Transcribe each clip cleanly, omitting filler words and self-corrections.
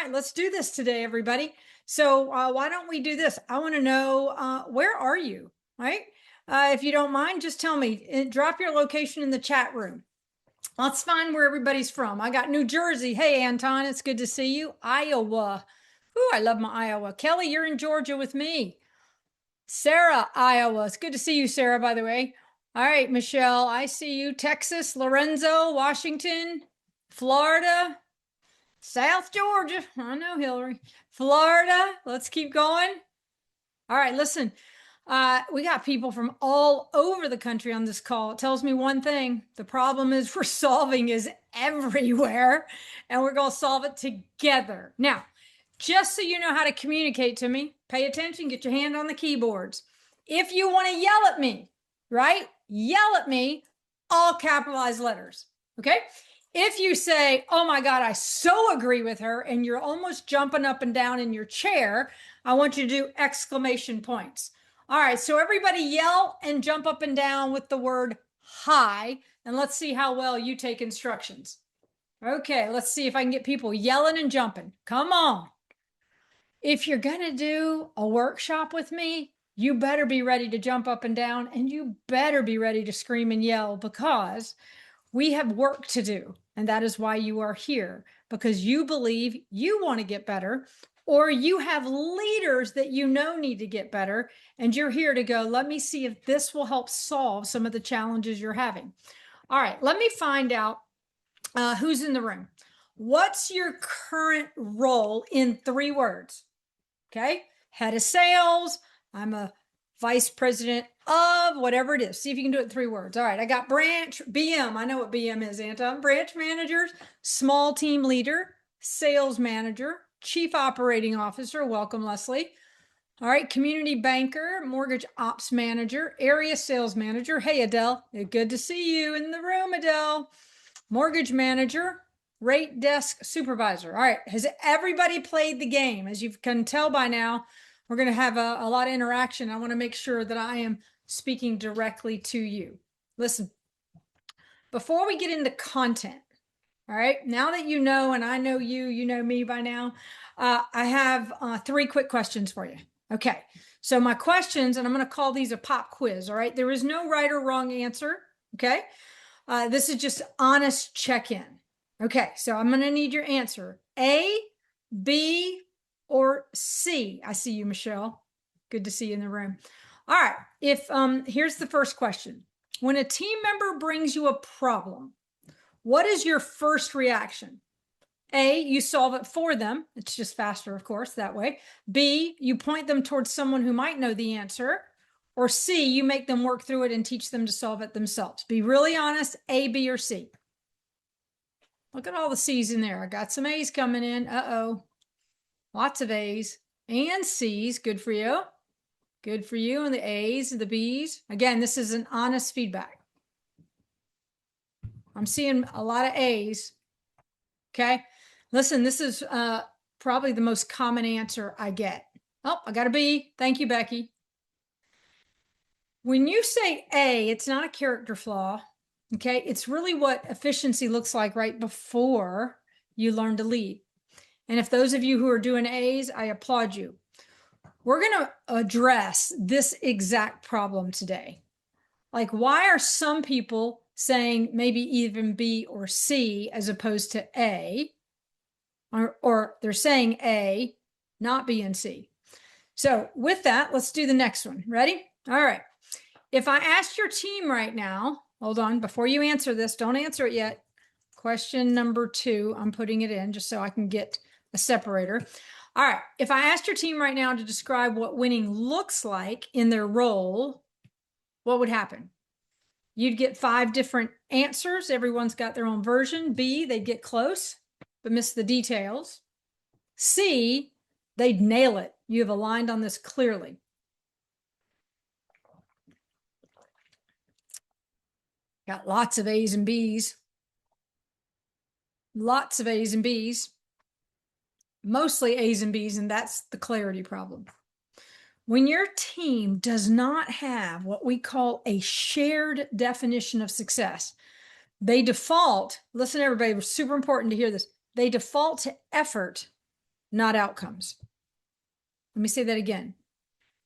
right, let's do this today, everybody. So why don't we do this? I want to know, where are you, right? If you don't mind, just tell me, drop your location in the chat room. Let's find where everybody's from. I got New Jersey. Hey, Anton, it's good to see you. Iowa. Ooh, I love my Iowa. Kelly, you're in Georgia with me. Sarah, Iowa. It's good to see you, Sarah, by the way. All right, Michelle, I see you. Texas, Lorenzo, Washington, Florida, South Georgia. I know, Hillary. Florida. Let's keep going. All right, listen. We got people from all over the country on this call. It tells me one thing. The problem is we're solving is everywhere, and we're going to solve it together. Now, just so you know how to communicate to me, pay attention, get your hand on the keyboards. If you want to yell at me, right? Yell at me, all capitalized letters, okay? If you say, oh my God, I so agree with her, and you're almost jumping up and down in your chair, I want you to do exclamation points. All right, so everybody yell and jump up and down with the word hi, and let's see how well you take instructions. Okay, let's see if I can get people yelling and jumping. Come on. If you're going to do a workshop with me, you better be ready to jump up and down, and you better be ready to scream and yell, because we have work to do. And that is why you are here, because you believe you want to get better, or you have leaders that you know need to get better, and you're here to go, let me see if this will help solve some of the challenges you're having. All right, let me find out who's in the room. What's your current role in 3 words? Okay, head of sales, I'm a vice president of whatever it is. See if you can do it in 3 words. All right, I got branch, BM. I know what BM is, Anton. Branch managers, small team leader, sales manager, chief operating officer. Welcome, Leslie. All right, community banker, mortgage ops manager, area sales manager. Hey, Adele, good to see you in the room, Adele. Mortgage manager, rate desk supervisor. All right, has everybody played the game? As you can tell by now, we're going to have a lot of interaction. I want to make sure that I am speaking directly to you. Listen, before we get into content, all right, now that you know, and I know you, you know me by now, I have 3 quick questions for you. Okay, so my questions, and I'm going to call these a pop quiz, all right? There is no right or wrong answer, okay? This is just honest check-in. Okay, so I'm going to need your answer. A, B, or C. I see you, Michelle. Good to see you in the room. All right, here's the first question. When a team member brings you a problem, what is your first reaction? A, you solve it for them. It's just faster, of course, that way. B, you point them towards someone who might know the answer. Or C, you make them work through it and teach them to solve it themselves. Be really honest, A, B, or C. Look at all the C's in there. I got some A's coming in. Uh-oh. Lots of A's and C's. Good for you. Good for you. And the A's and the B's. Again, this is an honest feedback. I'm seeing a lot of A's. Okay. Listen, this is probably the most common answer I get. Oh, I got a B. Thank you, Becky. When you say A, it's not a character flaw, okay? It's really what efficiency looks like right before you learn to lead. And if those of you who are doing A's, I applaud you. We're going to address this exact problem today. Like, why are some people saying maybe even B or C as opposed to A? Or they're saying A, not B and C. So with that, let's do the next one. Ready? All right. If I asked your team right now, hold on, before you answer this, don't answer it yet. Question number 2, I'm putting it in just so I can get a separator. All right, if I asked your team right now to describe what winning looks like in their role, what would happen? You'd get 5 different answers. Everyone's got their own version. B, they'd get close, but miss the details. C, they'd nail it. You have aligned on this clearly. Got lots of A's and B's. Lots of A's and B's. Mostly A's and B's, and that's the clarity problem. When your team does not have what we call a shared definition of success, they default, listen everybody, it's super important to hear this, they default to effort not outcomes. Let me say that again.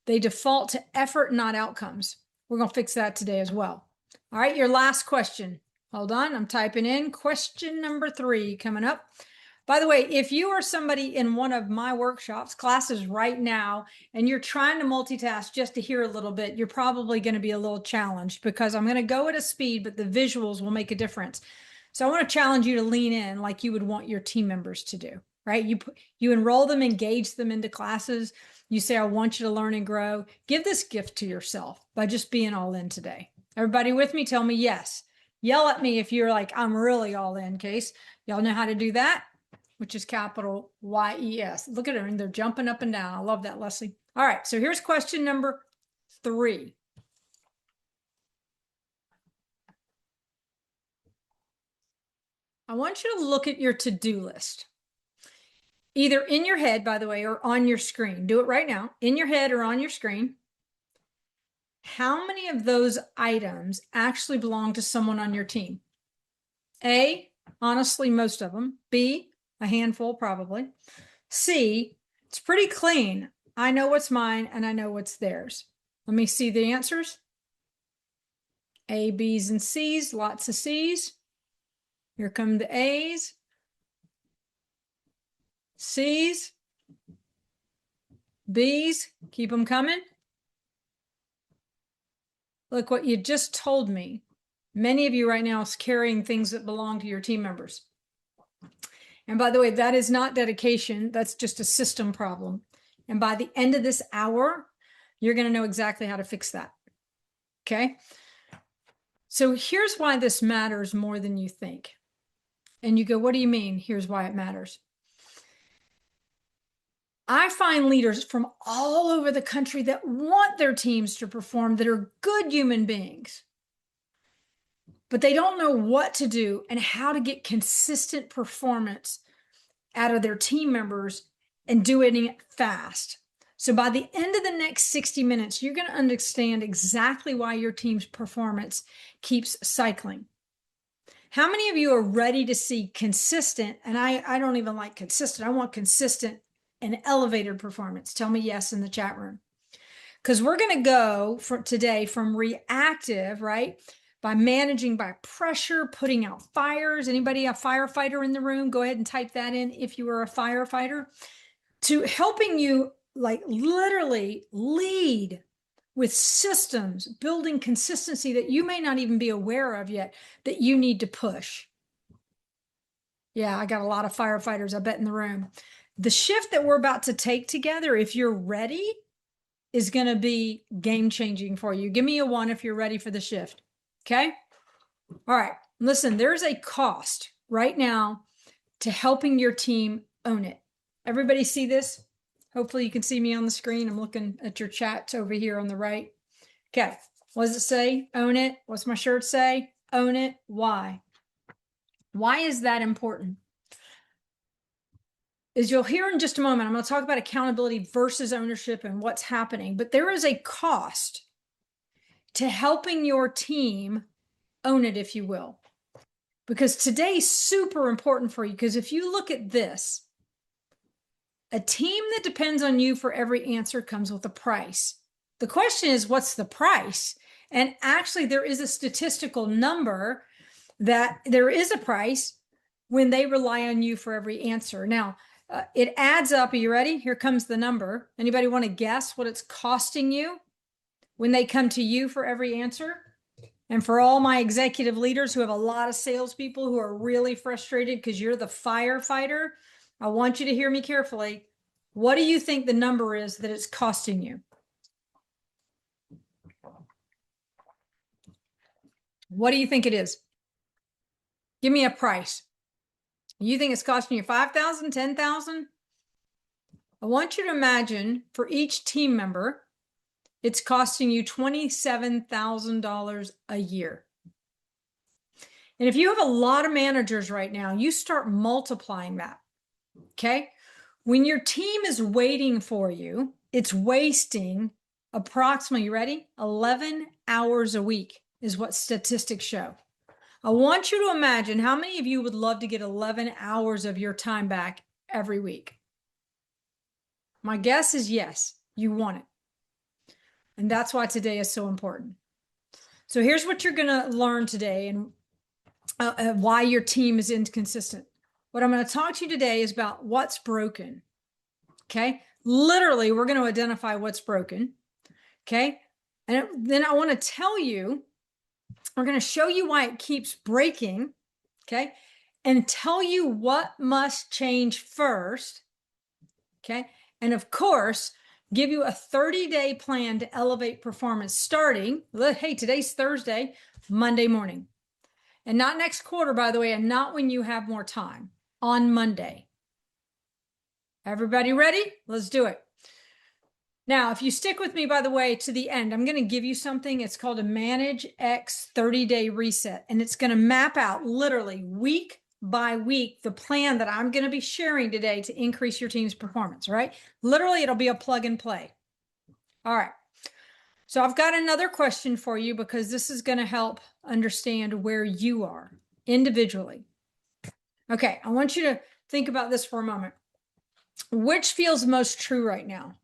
They default to effort, not outcomes. We're going to fix that today as well. All right, your last question. Hold on, I'm typing in question number 3 coming up. By the way, if you are somebody in one of my workshops, classes right now, and you're trying to multitask just to hear a little bit, you're probably going to be a little challenged because I'm going to go at a speed, but the visuals will make a difference. So I want to challenge you to lean in like you would want your team members to do, right? You enroll them, engage them into classes. You say, I want you to learn and grow. Give this gift to yourself by just being all in today. Everybody with me? Tell me yes. Yell at me if you're like, I'm really all in, Case. Y'all know how to do that? Which is capital YES. Look at them, they're jumping up and down. I love that, Leslie. All right, so here's question number 3. I want you to look at your to-do list. Either in your head, by the way, or on your screen. Do it right now, in your head or on your screen. How many of those items actually belong to someone on your team? A, honestly, most of them. B, a handful, probably. C, it's pretty clean. I know what's mine and I know what's theirs. Let me see the answers. A, B's, and C's, lots of C's. Here come the A's. C's. B's, keep them coming. Look what you just told me. Many of you right now is carrying things that belong to your team members. And by the way, that is not dedication. That's just a system problem. And by the end of this hour, you're going to know exactly how to fix that. Okay? So here's why this matters more than you think. And you go, what do you mean? Here's why it matters. I find leaders from all over the country that want their teams to perform, that are good human beings, but they don't know what to do and how to get consistent performance out of their team members and doing it fast. So by the end of the next 60 minutes, you're going to understand exactly why your team's performance keeps cycling. How many of you are ready to see consistent? And I don't even like consistent. I want consistent and elevated performance. Tell me yes in the chat room. Because we're going to go for today from reactive, right? By managing by pressure, putting out fires. Anybody a firefighter in the room? Go ahead and type that in if you are a firefighter. To helping you like literally lead with systems, building consistency that you may not even be aware of yet that you need to push. Yeah, I got a lot of firefighters, I bet, in the room. The shift that we're about to take together, if you're ready, is going to be game-changing for you. Give me a 1 if you're ready for the shift. Okay? All right. Listen, there's a cost right now to helping your team own it. Everybody see this? Hopefully you can see me on the screen. I'm looking at your chats over here on the right. Okay. What does it say? Own it. What's my shirt say? Own it. Why? Why is that important? As you'll hear in just a moment, I'm going to talk about accountability versus ownership and what's happening. But there is a cost to helping your team own it, if you will. Because today's super important for you. Because if you look at this, a team that depends on you for every answer comes with a price. The question is, what's the price? And actually, there is a statistical number that there is a price when they rely on you for every answer. Now, it adds up. Are you ready? Here comes the number. Anybody want to guess what it's costing you when they come to you for every answer? And for all my executive leaders who have a lot of salespeople who are really frustrated because you're the firefighter, I want you to hear me carefully. What do you think the number is that it's costing you? What do you think it is? Give me a price. You think it's costing you $5,000, $10,000? I want you to imagine for each team member, it's costing you $27,000 a year. And if you have a lot of managers right now, you start multiplying that, okay? When your team is waiting for you, it's wasting approximately, you ready? 11 hours a week is what statistics show. I want you to imagine how many of you would love to get 11 hours of your time back every week. My guess is yes, you want it. And that's why today is so important. So here's what you're going to learn today and why your team is inconsistent. What I'm going to talk to you today is about what's broken. Okay. Literally, we're going to identify what's broken. Okay. And then I want to tell you, we're going to show you why it keeps breaking. Okay. And tell you what must change first. Okay. And of course, give you a 30-day plan to elevate performance starting, hey, today's Thursday, Monday morning. And not next quarter, by the way, and not when you have more time, on Monday. Everybody ready? Let's do it. Now, if you stick with me, by the way, to the end, I'm going to give you something. It's called a Manage X 30-day reset. And it's going to map out literally week by week the plan that I'm going to be sharing today to increase your team's performance, right? Literally, it'll be a plug and play. All right. So I've got another question for you because this is going to help understand where you are individually. Okay, I want you to think about this for a moment. Which feels most true right now?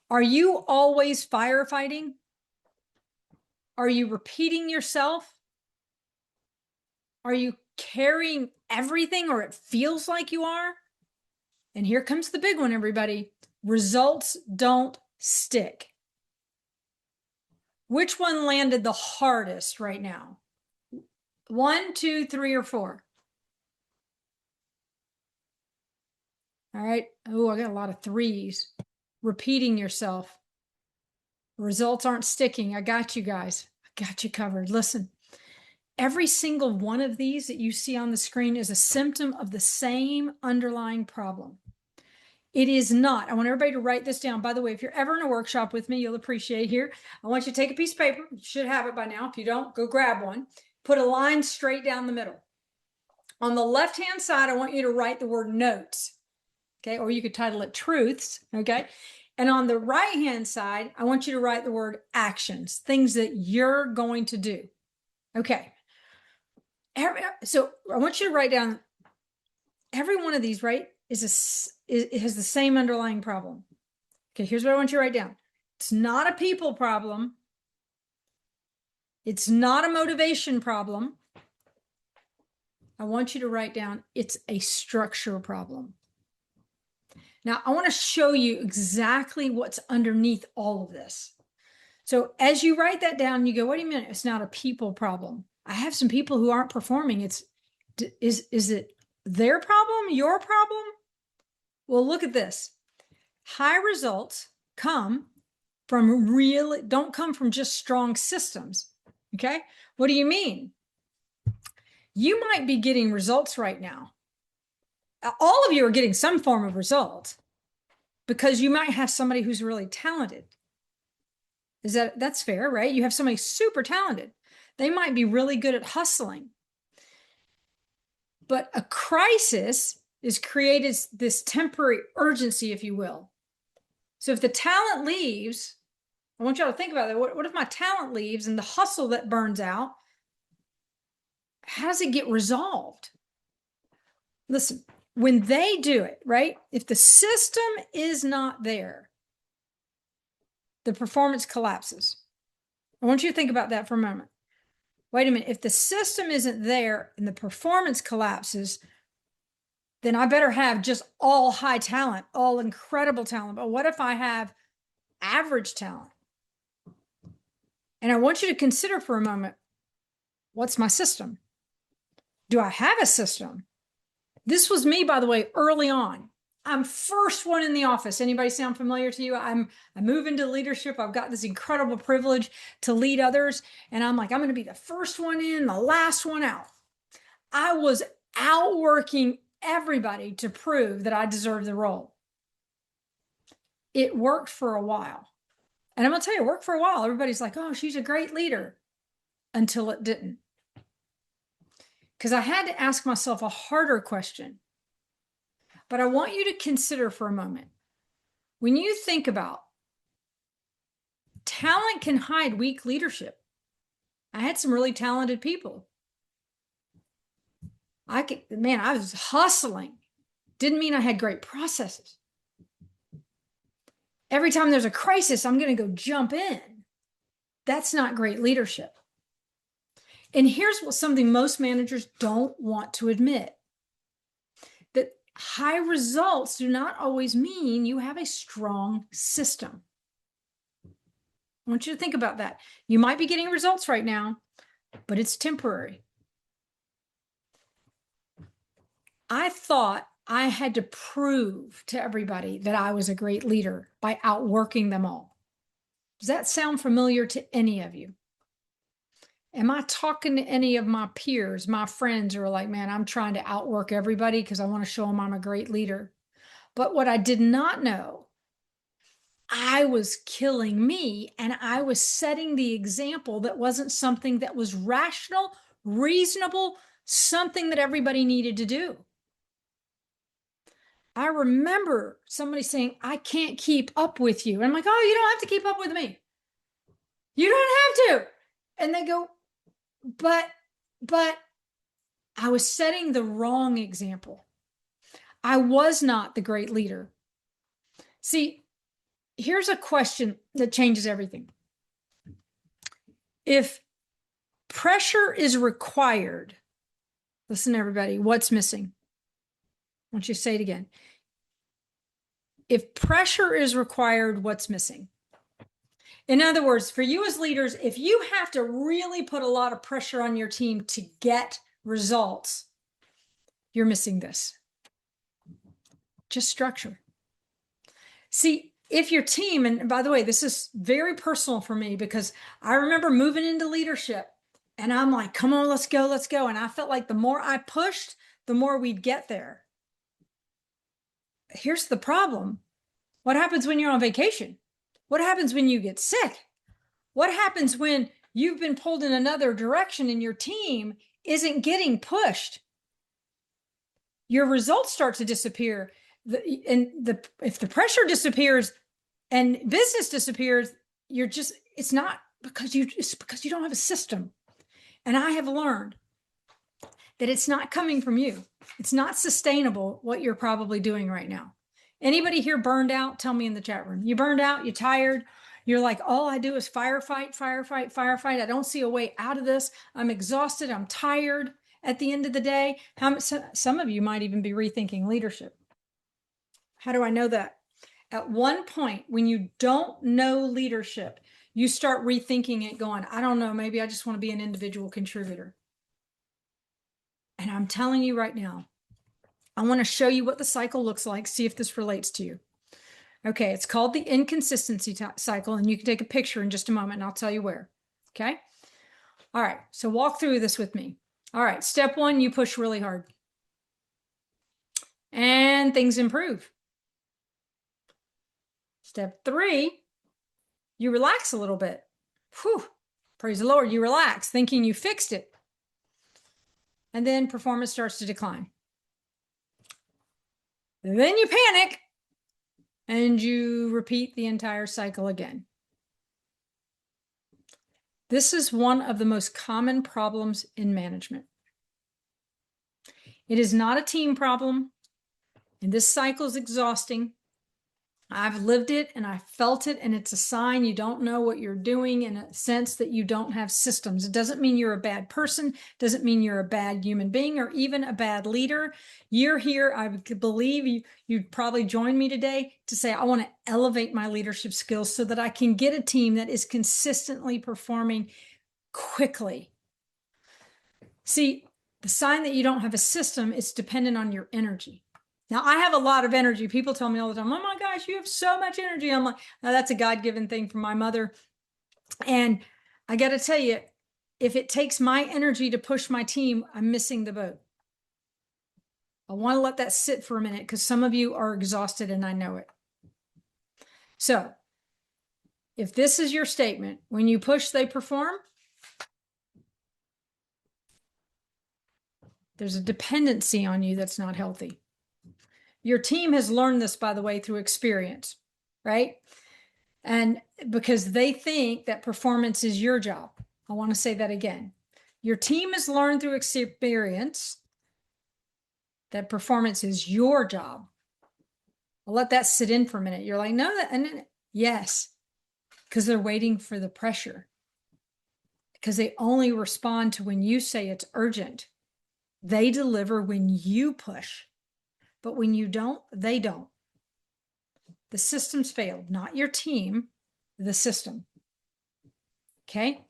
Are you always firefighting? Are you repeating yourself? Are you carrying everything, or it feels like you are? And here comes the big one, everybody. Results don't stick. Which one landed the hardest right now? 1, 2, 3, or 4? All right. Oh, I got a lot of 3s. Repeating yourself. Results aren't sticking. I got you guys. I got you covered. Listen, every single one of these that you see on the screen is a symptom of the same underlying problem. It is not. I want everybody to write this down. By the way, if you're ever in a workshop with me, you'll appreciate here. I want you to take a piece of paper. You should have it by now. If you don't, go grab one. Put a line straight down the middle. On the left-hand side, I want you to write the word notes. Okay, or you could title it truths. Okay. And on the right-hand side, I want you to write the word actions, things that you're going to do. Okay. So I want you to write down every one of these, right, it has the same underlying problem. Okay, here's what I want you to write down. It's not a people problem. It's not a motivation problem. I want you to write down it's a structure problem. Now, I want to show you exactly what's underneath all of this. So as you write that down, you go, wait a minute, it's not a people problem. I have some people who aren't performing. Is it their problem, your problem? Well, look at this. High results don't come from just strong systems. Okay. What do you mean? You might be getting results right now. All of you are getting some form of result because you might have somebody who's really talented. That's fair, right? You have somebody super talented. They might be really good at hustling. But a crisis is created this temporary urgency, if you will. So if the talent leaves, I want y'all to think about that. What if my talent leaves and the hustle that burns out, how does it get resolved? Listen, when they do it, right? If the system is not there, the performance collapses. I want you to think about that for a moment. Wait a minute. If the system isn't there and the performance collapses, then I better have just all high talent, all incredible talent. But what if I have average talent? And I want you to consider for a moment, what's my system? Do I have a system? This was me, by the way, early on. I'm first one in the office. Anybody sound familiar to you? I move into leadership. I've got this incredible privilege to lead others. And I'm like, I'm going to be the first one in, the last one out. I was outworking everybody to prove that I deserved the role. It worked for a while. And I'm going to tell you, it worked for a while. Everybody's like, oh, she's a great leader. Until it didn't. Because I had to ask myself a harder question. But I want you to consider for a moment. When you think about talent can hide weak leadership. I had some really talented people. I was hustling. Didn't mean I had great processes. Every time there's a crisis, I'm going to go jump in. That's not great leadership. And here's what something most managers don't want to admit, that high results do not always mean you have a strong system. I want you to think about that. You might be getting results right now, but it's temporary. I thought I had to prove to everybody that I was a great leader by outworking them all. Does that sound familiar to any of you? Am I talking to any of my peers, my friends who are like, man, I'm trying to outwork everybody because I want to show them I'm a great leader? But what I did not know, I was killing me, and I was setting the example that wasn't something that was rational, reasonable, something that everybody needed to do. I remember somebody saying, I can't keep up with you. And I'm like, oh, you don't have to keep up with me. You don't have to. And they go, but I was setting the wrong example. I was not the great leader. See, here's a question that changes everything. If pressure is required, listen, everybody, what's missing? I want you to say it again. If pressure is required, what's missing? In other words, for you as leaders, if you have to really put a lot of pressure on your team to get results, you're missing this. Just structure. See, if your team, and by the way, this is very personal for me because I remember moving into leadership and I'm like, come on, let's go, let's go. And I felt like the more I pushed, the more we'd get there. Here's the problem. What happens when you're on vacation? What happens when you get sick? What happens when you've been pulled in another direction and your team isn't getting pushed? Your results start to disappear. If the pressure disappears and business disappears, it's because you don't have a system. And I have learned that it's not coming from you. It's not sustainable what you're probably doing right now. Anybody here burned out? Tell me in the chat room. You burned out, you're tired. You're like, all I do is firefight. I don't see a way out of this. I'm exhausted. I'm tired at the end of the day. Some of you might even be rethinking leadership. How do I know that? At one point, when you don't know leadership, you start rethinking it going, I don't know, maybe I just want to be an individual contributor. And I'm telling you right now, I want to show you what the cycle looks like. See if this relates to you. Okay, it's called the inconsistency cycle, and you can take a picture in just a moment, and I'll tell you where. Okay? All right, so walk through this with me. All right, step one, you push really hard. And things improve. Step three, you relax a little bit. Whew, praise the Lord, you relax, thinking you fixed it. And then performance starts to decline. Then you panic and you repeat the entire cycle again. This is one of the most common problems in management. It is not a team problem, and this cycle is exhausting. I've lived it and I felt it, and it's a sign you don't know what you're doing, in a sense that you don't have systems. It doesn't mean you're a bad person, doesn't mean you're a bad human being or even a bad leader. You're here, I believe you'd probably join me today to say, I want to elevate my leadership skills so that I can get a team that is consistently performing quickly. See, the sign that you don't have a system is dependent on your energy. Now, I have a lot of energy. People tell me all the time, oh my gosh, you have so much energy. I'm like, no, that's a God-given thing from my mother. And I got to tell you, if it takes my energy to push my team, I'm missing the boat. I want to let that sit for a minute because some of you are exhausted and I know it. So if this is your statement, when you push, they perform, there's a dependency on you that's not healthy. Your team has learned this, by the way, through experience, right? And because they think that performance is your job. I want to say that again. Your team has learned through experience that performance is your job. I'll let that sit in for a minute. You're like, no, and Yes, because they're waiting for the pressure. Because they only respond to when you say it's urgent. They deliver when you push. But when you don't, they don't. The system's failed, not your team, the system. Okay?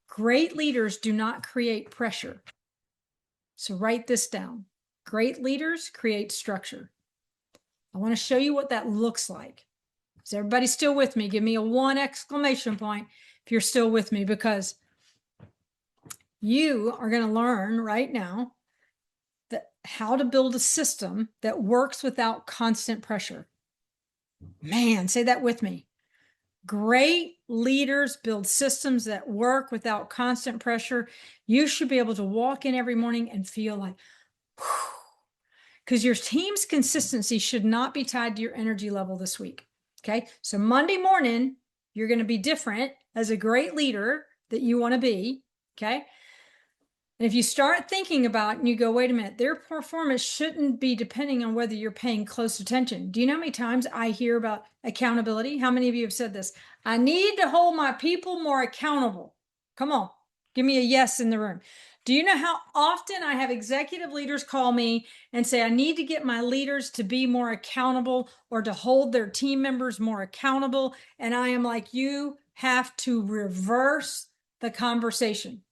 Great leaders do not create pressure. So write this down. Great leaders create structure. I want to show you what that looks like. Is everybody still with me? Give me a 1 exclamation point if you're still with me, because you are going to learn right now that how to build a system that works without constant pressure. Man, say that with me. Great leaders build systems that work without constant pressure. You should be able to walk in every morning and feel like, because your team's consistency should not be tied to your energy level this week. Okay. So Monday morning, you're going to be different as a great leader that you want to be. Okay. And if you start thinking about it and you go, wait a minute, their performance shouldn't be depending on whether you're paying close attention. Do you know how many times I hear about accountability? How many of you have said this? I need to hold my people more accountable. Come on, give me a yes in the room. Do you know how often I have executive leaders call me and say, I need to get my leaders to be more accountable or to hold their team members more accountable? And I am like, you have to reverse the conversation.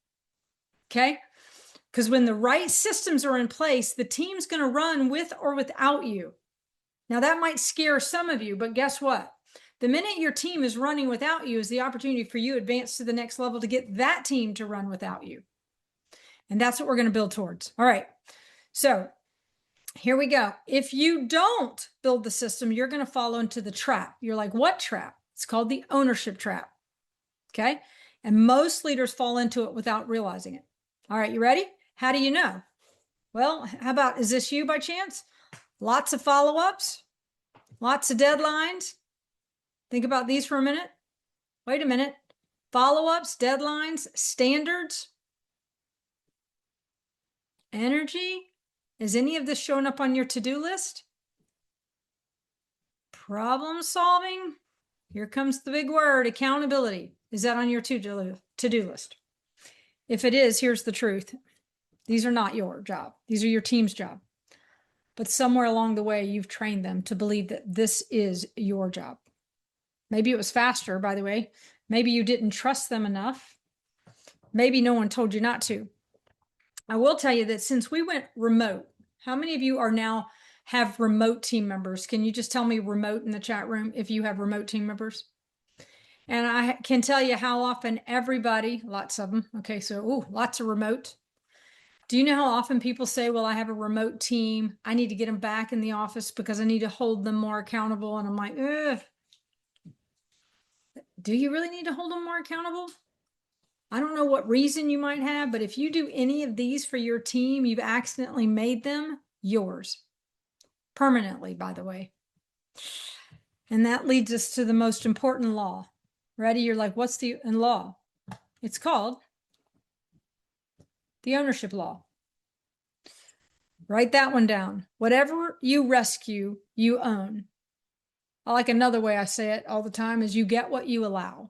Okay? Because when the right systems are in place, the team's going to run with or without you. Now, that might scare some of you, but guess what? The minute your team is running without you is the opportunity for you to advance to the next level to get that team to run without you. And that's what we're going to build towards. All right. So here we go. If you don't build the system, you're going to fall into the trap. You're like, what trap? It's called the ownership trap. Okay. And most leaders fall into it without realizing it. All right. You ready? How do you know? Well, how about, is this you by chance? Lots of follow-ups, lots of deadlines. Think about these for a minute. Wait a minute. Follow-ups, deadlines, standards, energy. Is any of this showing up on your to-do list? Problem solving. Here comes the big word, accountability. Is that on your to-do list? If it is, here's the truth. These are not your job. These are your team's job. But somewhere along the way, you've trained them to believe that this is your job. Maybe it was faster, by the way. Maybe you didn't trust them enough. Maybe no one told you not to. I will tell you that since we went remote, how many of you are now have remote team members? Can you just tell me remote in the chat room if you have remote team members? And I can tell you how often everybody, lots of them, okay, so lots of remote. Do you know how often people say, well, I have a remote team. I need to get them back in the office because I need to hold them more accountable. And I'm like, ugh. Do you really need to hold them more accountable? I don't know what reason you might have, but if you do any of these for your team, you've accidentally made them yours. Permanently, by the way. And that leads us to the most important law. Ready? You're like, what's the law? It's called the ownership law. Write that one down. Whatever you rescue, you own. I like another way I say it all the time is you get what you allow.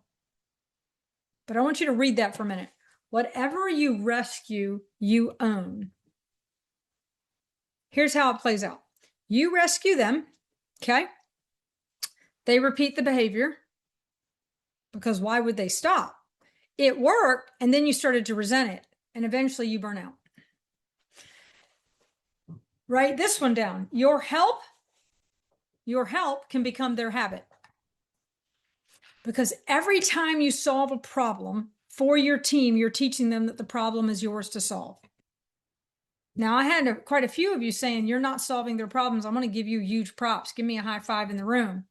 But I want you to read that for a minute. Whatever you rescue, you own. Here's how it plays out. You rescue them, okay? They repeat the behavior because why would they stop? It worked, and then you started to resent it, and eventually you burn out. Write this one down. Your help can become their habit. Because every time you solve a problem for your team, you're teaching them that the problem is yours to solve. Now, I had quite a few of you saying you're not solving their problems. I'm going to give you huge props. Give me a high five in the room.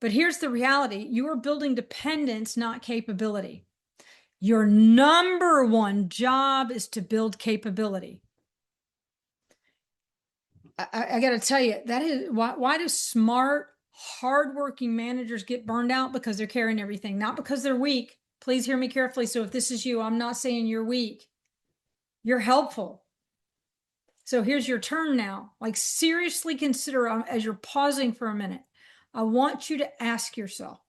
But here's the reality. You are building dependence, not capability. Your number one job is to build capability. I got to tell you, that is why do smart, hardworking managers get burned out? Because they're carrying everything, not because they're weak. Please hear me carefully. So if this is you, I'm not saying you're weak. You're helpful. So here's your turn now. Like seriously consider as you're pausing for a minute. I want you to ask yourself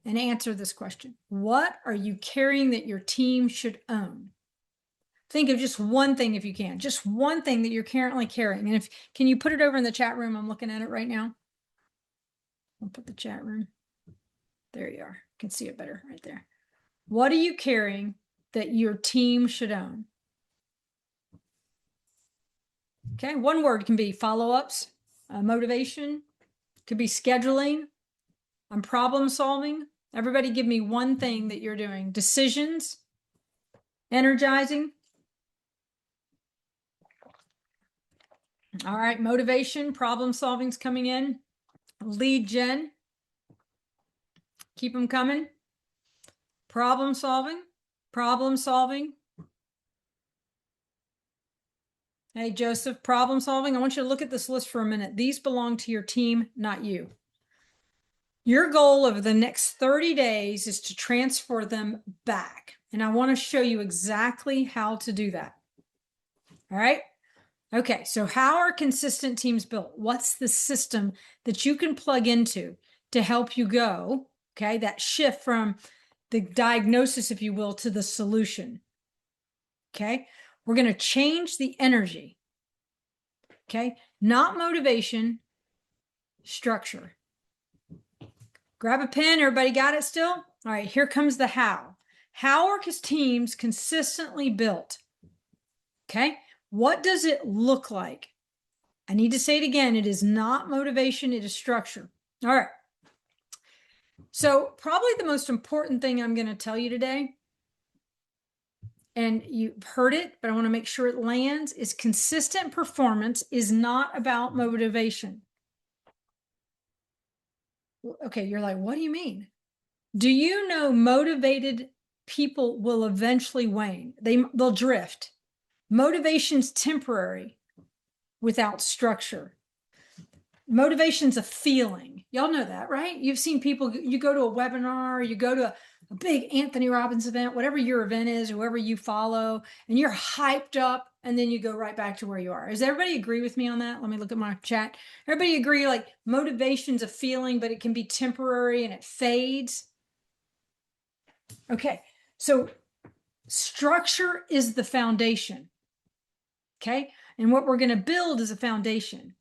and answer this question. What are you carrying that your team should own? Think of just one thing if you can, just one thing that you're currently carrying. And can you put it over in the chat room? I'm looking at it right now. I'll put the chat room. There you are. You can see it better right there. What are you carrying that your team should own? Okay, one word can be follow-ups, motivation, could be scheduling, problem solving. Everybody give me one thing that you're doing. Decisions, energizing. All right, motivation, problem solving's coming in. Lead gen. Keep them coming. Problem solving. Hey, Joseph, problem solving. I want you to look at this list for a minute. These belong to your team, not you. Your goal over the next 30 days is to transfer them back. And I want to show you exactly how to do that. All right. Okay. So how are consistent teams built? What's the system that you can plug into to help you go? Okay. That shift from the diagnosis, if you will, to the solution. Okay. We're going to change the energy. Okay. Not motivation, structure. Grab a pen. Everybody got it still? All right. Here comes the how. How are teams consistently built? Okay. What does it look like? I need to say it again. It is not motivation. It is structure. All right. So probably the most important thing I'm going to tell you today, and you've heard it, but I want to make sure it lands, is consistent performance is not about motivation. Okay, you're like, what do you mean? Do you know motivated people will eventually wane? They'll drift. Motivation's temporary without structure. Motivation's a feeling. Y'all know that, right? You've seen people, you go to a webinar, you go to a big Anthony Robbins event, whatever your event is, whoever you follow, and you're hyped up, and then you go right back to where you are. Does everybody agree with me on that? Let me look at my chat. Everybody agree, like motivation's a feeling, but it can be temporary and it fades. Okay, so structure is the foundation. Okay, and what we're going to build is a foundation.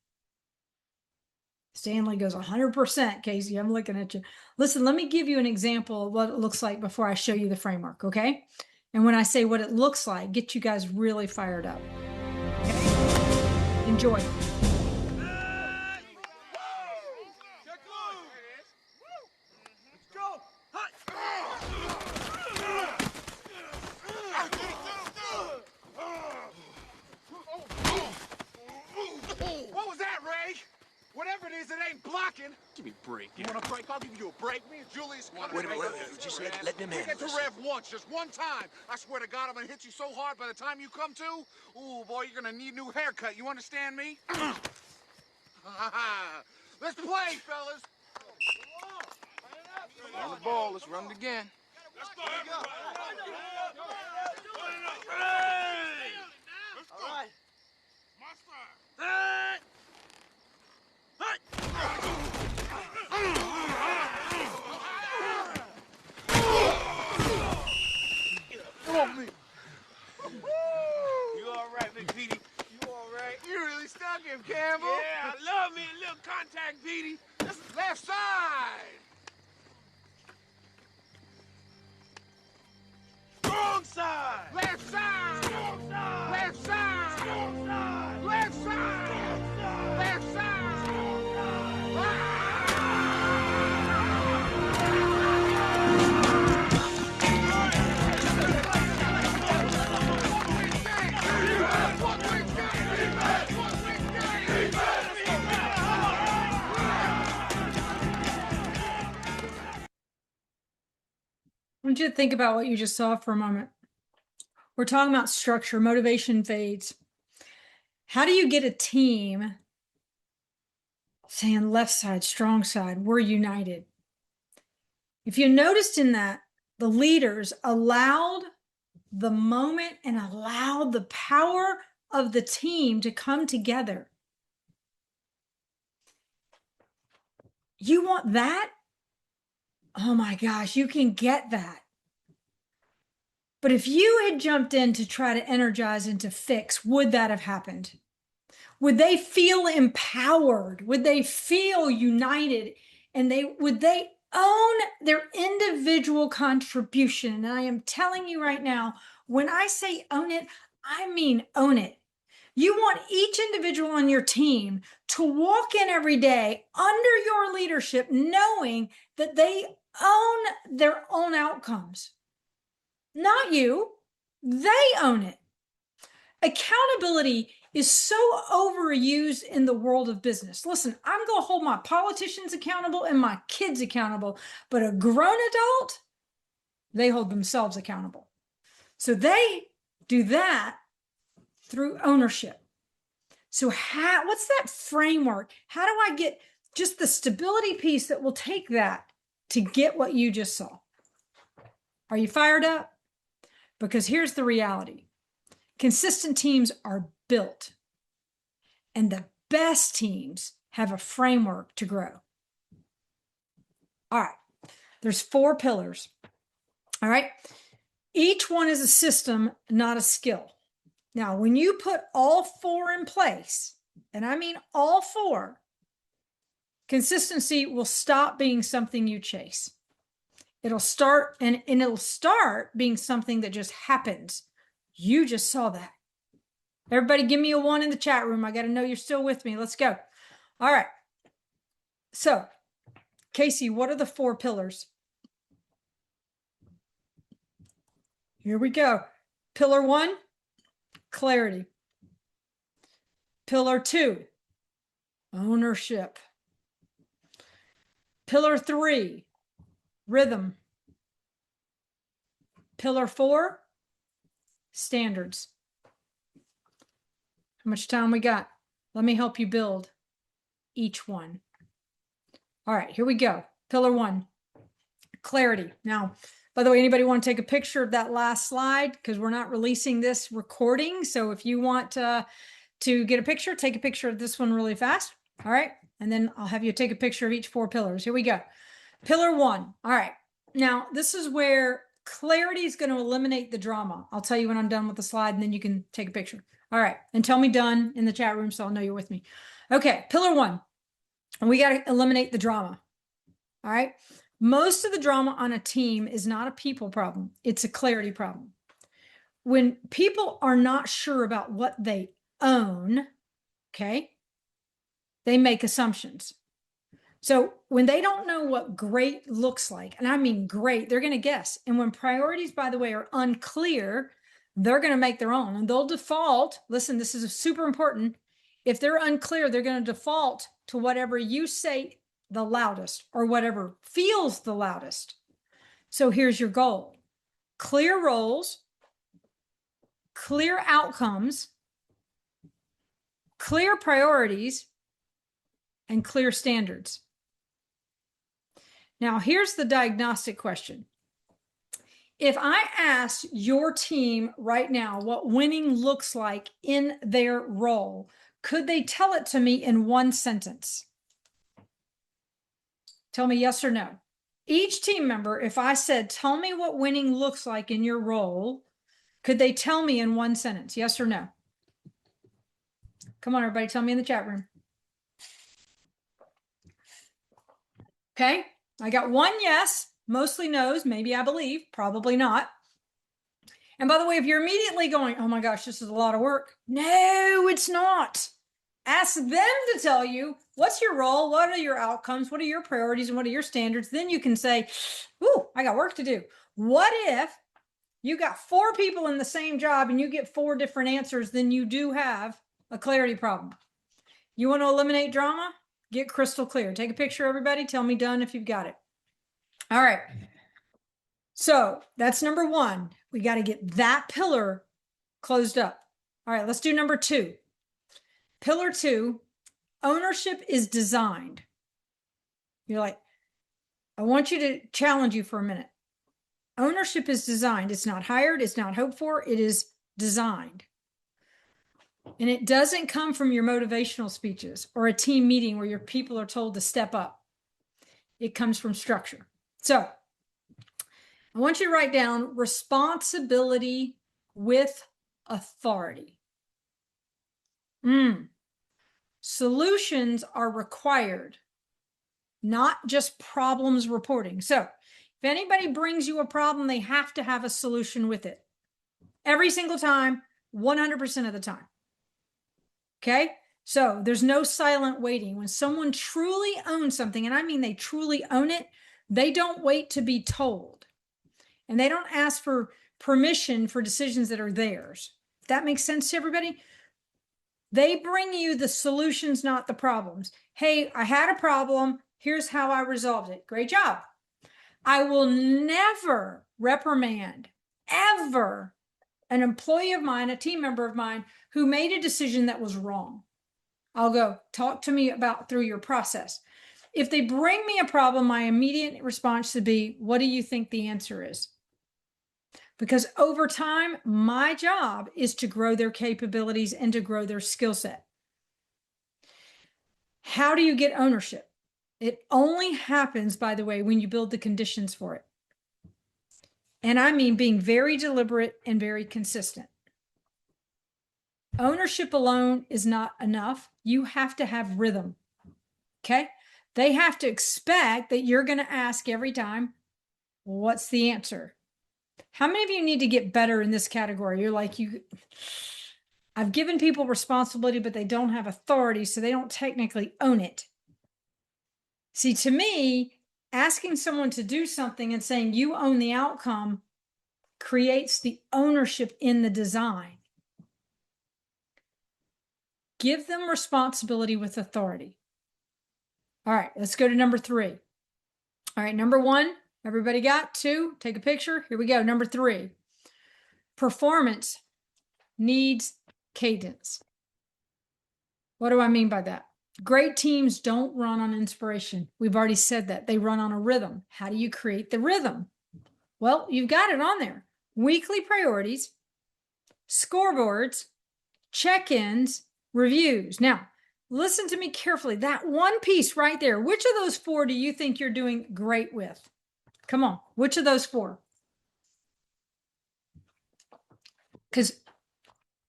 Stanley goes 100%, Casey. I'm looking at you. Listen, let me give you an example of what it looks like before I show you the framework, okay? And when I say what it looks like, get you guys really fired up. Okay? Enjoy. What was that, Ray? Whatever it is, it ain't blocking. Give me a break. You want a break? I'll give you a break. Me and Julius. Wait a minute. Just let them handle Get to this. rev once, just one time. I swear to God, I'm gonna hit you so hard by the time you come to. Ooh, boy, you're gonna need a new haircut. You understand me? Let's play, fellas. Run the ball. Let's run it again. Let's go. All right. Come on, me. You all right, Big Petey? You all right? You really stuck him, Campbell. Yeah, I love me a little contact, Petey. That's left side. Strong side. Left side. Strong side. Left side. Strong side. Left side. Strong side. Left side. Strong side. I want you to think about what you just saw for a moment. We're talking about structure, motivation fades. How do you get a team saying left side, strong side, we're united? If you noticed in that, the leaders allowed the moment and allowed the power of the team to come together. You want that? Oh my gosh, you can get that. But if you had jumped in to try to energize and to fix, would that have happened? Would they feel empowered? Would they feel united? And would they own their individual contribution? And I am telling you right now, when I say own it, I mean own it. You want each individual on your team to walk in every day under your leadership, knowing that they own their own outcomes. Not you, they own it. Accountability is so overused in the world of business. Listen, I'm going to hold my politicians accountable and my kids accountable, but a grown adult, they hold themselves accountable. So they do that through ownership. So what's that framework? How do I get just the stability piece that will take that to get what you just saw? Are you fired up? Because here's the reality. Consistent teams are built, and the best teams have a framework to grow. All right, there's 4 pillars. All right, each one is a system, not a skill. Now, when you put all 4 in place, and I mean all 4, consistency will stop being something you chase. It'll start, and it'll start being something that just happens. You just saw that. Everybody give me a 1 in the chat room. I got to know you're still with me. Let's go. All right. So, Casey, what are the 4 pillars? Here we go. Pillar 1, clarity. Pillar 2, ownership. Pillar 3, rhythm. Pillar 4, standards. How much time we got? Let me help you build each one. All right, here we go. Pillar 1, clarity. Now, by the way, anybody want to take a picture of that last slide? Because we're not releasing this recording. So if you want to get a picture, take a picture of this one really fast. All right. And then I'll have you take a picture of each 4 pillars. Here we go. Pillar 1. All right. Now, this is where clarity is going to eliminate the drama. I'll tell you when I'm done with the slide, and then you can take a picture. All right. And tell me done in the chat room so I'll know you're with me. Okay. Pillar 1. We got to eliminate the drama. All right. Most of the drama on a team is not a people problem. It's a clarity problem. When people are not sure about what they own, okay, they make assumptions. So when they don't know what great looks like, and I mean great, they're going to guess. And when priorities, by the way, are unclear, they're going to make their own, and they'll default. Listen, this is super important. If they're unclear, they're going to default to whatever you say the loudest, or whatever feels the loudest. So here's your goal: clear roles, clear outcomes, clear priorities, and clear standards. Now, here's the diagnostic question. If I asked your team right now what winning looks like in their role, could they tell it to me in 1 sentence? Tell me yes or no. Each team member, if I said, tell me what winning looks like in your role, could they tell me in 1 sentence? Yes or no? Come on, everybody, tell me in the chat room. Okay, I got 1 yes, mostly no's, maybe I believe, probably not. And by the way, if you're immediately going, oh my gosh, this is a lot of work. No, it's not. Ask them to tell you what's your role, what are your outcomes, what are your priorities, and what are your standards. Then you can say, ooh, I got work to do. What if you got 4 people in the same job and you get 4 different answers? Then you do have a clarity problem. You want to eliminate drama? Get crystal clear. Take a picture, everybody. Tell me done if you've got it. All right. So that's number 1. We got to get that pillar closed up. All right, let's do number 2. Pillar 2, ownership is designed. You're like, I want you to challenge you for a minute. Ownership is designed. It's not hired. It's not hoped for. It is designed. And it doesn't come from your motivational speeches or a team meeting where your people are told to step up. It comes from structure. So I want you to write down responsibility with authority. Solutions are required, not just problems reporting. So if anybody brings you a problem, they have to have a solution with it. Every single time, 100% of the time. Okay? So there's no silent waiting. When someone truly owns something, and I mean they truly own it, they don't wait to be told. And they don't ask for permission for decisions that are theirs. If that makes sense to everybody? They bring you the solutions, not the problems. Hey, I had a problem. Here's how I resolved it. Great job. I will never reprimand, ever, an employee of mine, a team member of mine, who made a decision that was wrong. I'll go, talk to me about through your process. If they bring me a problem, my immediate response should be, what do you think the answer is? Because over time, my job is to grow their capabilities and to grow their skill set. How do you get ownership? It only happens, by the way, when you build the conditions for it. And I mean being very deliberate and very consistent. Ownership alone is not enough. You have to have rhythm. Okay? They have to expect that you're going to ask every time, what's the answer? How many of you need to get better in this category? You're like, I've given people responsibility, but they don't have authority, so they don't technically own it. See, to me, asking someone to do something and saying you own the outcome creates the ownership in the design. Give them responsibility with authority. All right, let's go to number 3. All right, number 1, everybody got 2? Take a picture. Here we go. Number 3, performance needs cadence. What do I mean by that? Great teams don't run on inspiration. We've already said that. They run on a rhythm. How do you create the rhythm? Well, you've got it on there. Weekly priorities, scoreboards, check-ins, reviews. Now, listen to me carefully. That one piece right there, which of those 4 do you think you're doing great with? Come on, which of those 4? Because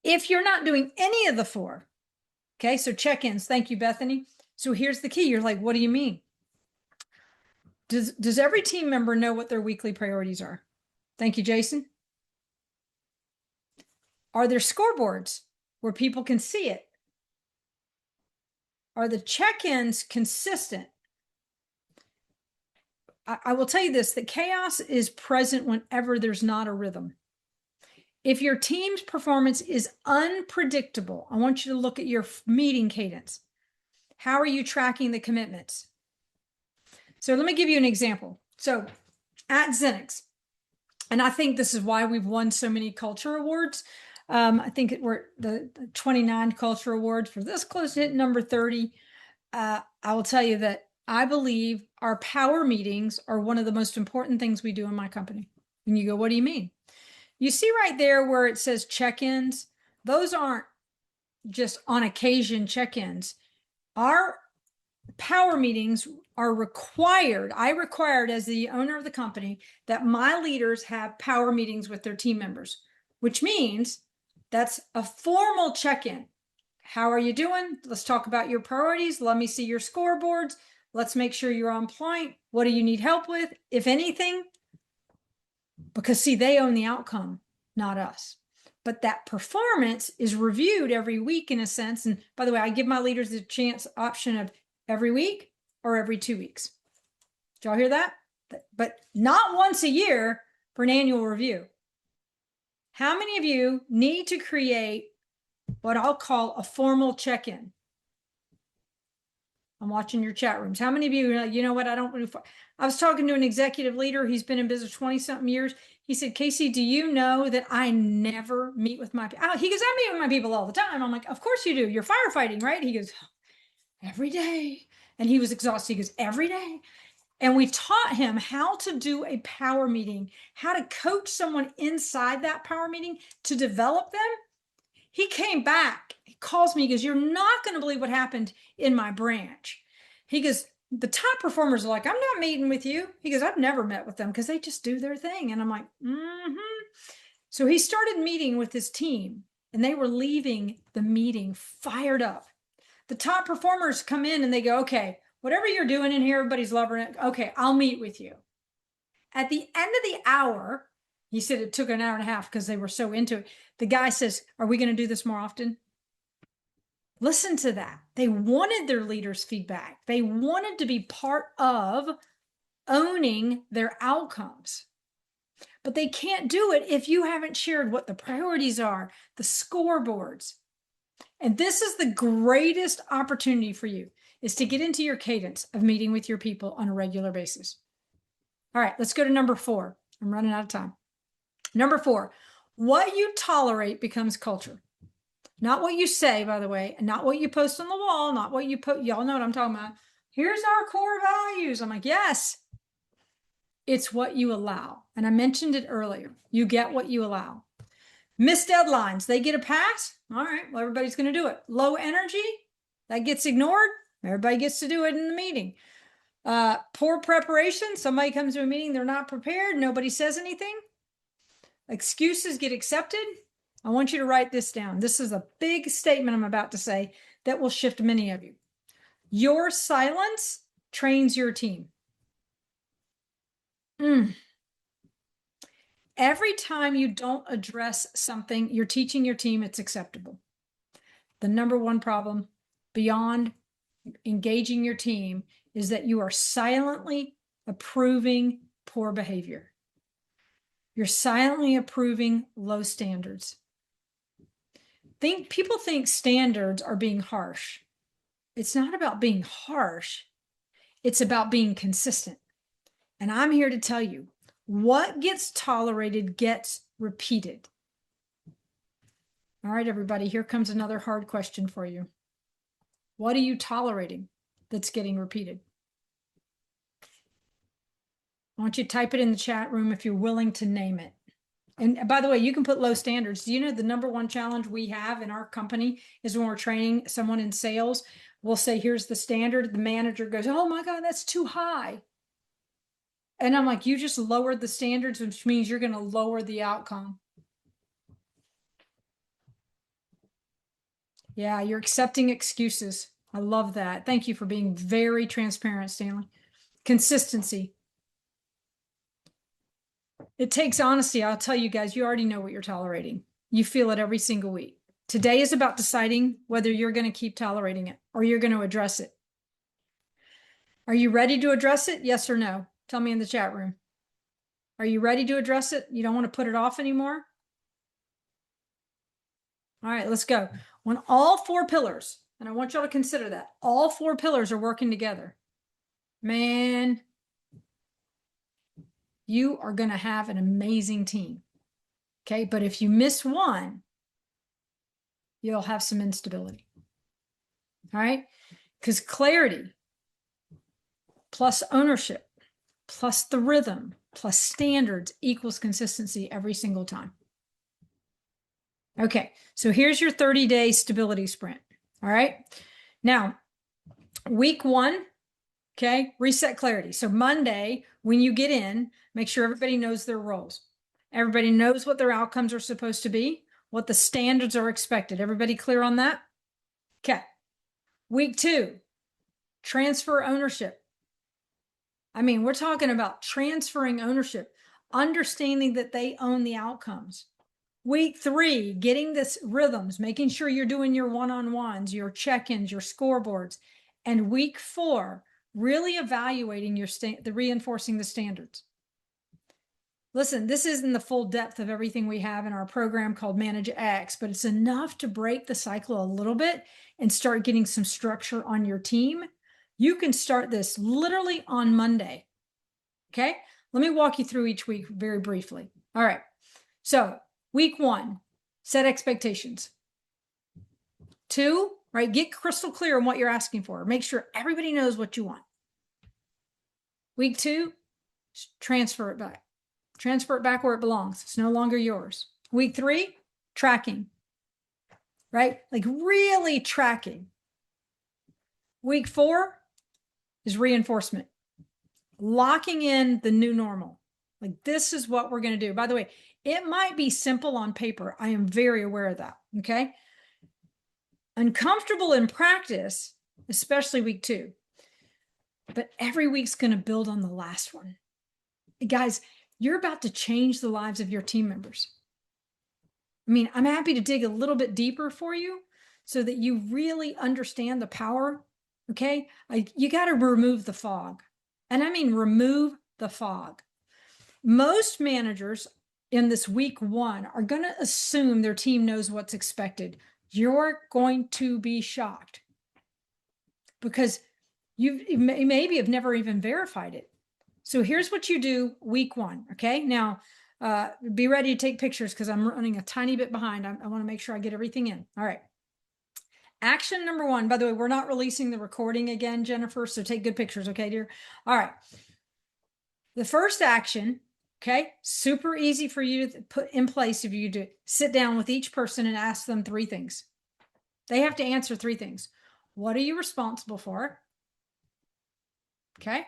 if you're not doing any of the 4, okay, so check-ins. Thank you, Bethany. So here's the key. You're like, what do you mean? Does every team member know what their weekly priorities are? Thank you, Jason. Are there scoreboards where people can see it? Are the check-ins consistent? I will tell you this, that chaos is present whenever there's not a rhythm. If your team's performance is unpredictable, I want you to look at your meeting cadence. How are you tracking the commitments? So let me give you an example. So at XINNIX, and I think this is why we've won so many culture awards. I think we're the 29 culture awards for this close to hitting number 30. I will tell you that I believe our power meetings are one of the most important things we do in my company. And you go, what do you mean? You see right there where it says check-ins? Those aren't just on occasion check-ins. Our power meetings are required. I required as the owner of the company that my leaders have power meetings with their team members, which means that's a formal check-in. How are you doing? Let's talk about your priorities. Let me see your scoreboards. Let's make sure you're on point. What do you need help with, if anything? Because see, they own the outcome, not us. But that performance is reviewed every week in a sense. And by the way, I give my leaders the option of every week or every 2 weeks. Did y'all hear that? But not once a year for an annual review. How many of you need to create what I'll call a formal check-in? I'm watching your chat rooms. How many of you are like, you know what? I was talking to an executive leader. He's been in business 20-something years. He said, Casey, do you know that I never meet with my people? He goes, I meet with my people all the time. I'm like, of course you do. You're firefighting, right? He goes, every day. And he was exhausted. He goes, every day. And we taught him how to do a power meeting, how to coach someone inside that power meeting to develop them. He came back, he calls me, he goes, you're not going to believe what happened in my branch. He goes, the top performers are like, I'm not meeting with you. He goes, I've never met with them because they just do their thing. And I'm like, So he started meeting with his team and they were leaving the meeting fired up. The top performers come in and they go, okay, whatever you're doing in here, everybody's loving it. Okay, I'll meet with you. At the end of the hour, he said it took an hour and a half because they were so into it. The guy says, are we going to do this more often? Listen to that. They wanted their leaders' feedback. They wanted to be part of owning their outcomes. But they can't do it if you haven't shared what the priorities are, the scoreboards. And this is the greatest opportunity for you, is to get into your cadence of meeting with your people on a regular basis. All right, let's go to number 4. I'm running out of time. Number 4, what you tolerate becomes culture. Not what you say, by the way, and not what you post on the wall, not what you put. Y'all know what I'm talking about. Here's our core values. I'm like, yes, it's what you allow. And I mentioned it earlier. You get what you allow. Missed deadlines, they get a pass. All right, well, everybody's going to do it. Low energy, that gets ignored. Everybody gets to do it in the meeting. Poor preparation, somebody comes to a meeting, they're not prepared, nobody says anything. Excuses get accepted. I want you to write this down. This is a big statement I'm about to say that will shift many of you. Your silence trains your team. Every time you don't address something, you're teaching your team it's acceptable. The number one problem beyond engaging your team is that you are silently approving poor behavior. You're silently approving low standards. People think standards are being harsh. It's not about being harsh. It's about being consistent. And I'm here to tell you, what gets tolerated gets repeated. All right, everybody, here comes another hard question for you. What are you tolerating that's getting repeated? I want you to type it in the chat room if you're willing to name it. And by the way, you can put low standards. Do you know the number one challenge we have in our company is when we're training someone in sales, we'll say, here's the standard. The manager goes, oh my God, that's too high. And I'm like, you just lowered the standards, which means you're going to lower the outcome. Yeah, you're accepting excuses. I love that. Thank you for being very transparent, Stanley. Consistency. It takes honesty. I'll tell you guys, you already know what you're tolerating. You feel it every single week. Today is about deciding whether you're going to keep tolerating it or you're going to address it. Are you ready to address it? Yes or no? Tell me in the chat room. Are you ready to address it? You don't want to put it off anymore? All right, let's go. When all 4 pillars, and I want y'all to consider that, all 4 pillars are working together, man, you are going to have an amazing team. Okay, but if you miss one, you'll have some instability. All right, because clarity plus ownership plus the rhythm plus standards equals consistency every single time. Okay, so here's your 30-day stability sprint. All right, now week 1, okay, reset clarity. So Monday, when you get in, make sure everybody knows their roles. Everybody knows what their outcomes are supposed to be, what the standards are expected. Everybody clear on that? Okay. Week 2, transfer ownership. I mean, we're talking about transferring ownership, understanding that they own the outcomes. Week 3, getting this rhythms, making sure you're doing your one-on-ones, your check-ins, your scoreboards. And week 4, really evaluating your reinforcing the standards. Listen, this isn't the full depth of everything we have in our program called Manage X, but it's enough to break the cycle a little bit and start getting some structure on your team. You can start this literally on Monday. Okay, let me walk you through each week very briefly. All right, so week 1, set expectations. 2, right, get crystal clear on what you're asking for. Make sure everybody knows what you want. Week 2, transfer it back. Transfer it back where it belongs. It's no longer yours. Week 3, tracking, right? Like really tracking. Week 4, is reinforcement. Locking in the new normal. Like, this is what we're going to do. By the way, it might be simple on paper. I am very aware of that. Okay. Uncomfortable in practice, especially week 2. But every week's going to build on the last one. Guys, you're about to change the lives of your team members. I mean, I'm happy to dig a little bit deeper for you so that you really understand the power. Okay. You got to remove the fog. And I mean, remove the fog. Most managers in this week 1 are going to assume their team knows what's expected. You're going to be shocked because you maybe have never even verified it. So here's what you do week 1. Okay. Now, be ready to take pictures because I'm running a tiny bit behind. I want to make sure I get everything in. All right. Action number 1. By the way, we're not releasing the recording again, Jennifer. So take good pictures. Okay, dear. All right. The first action, okay, super easy for you to put in place if you do. Sit down with each person and ask them 3 things. They have to answer 3 things. What are you responsible for? Okay.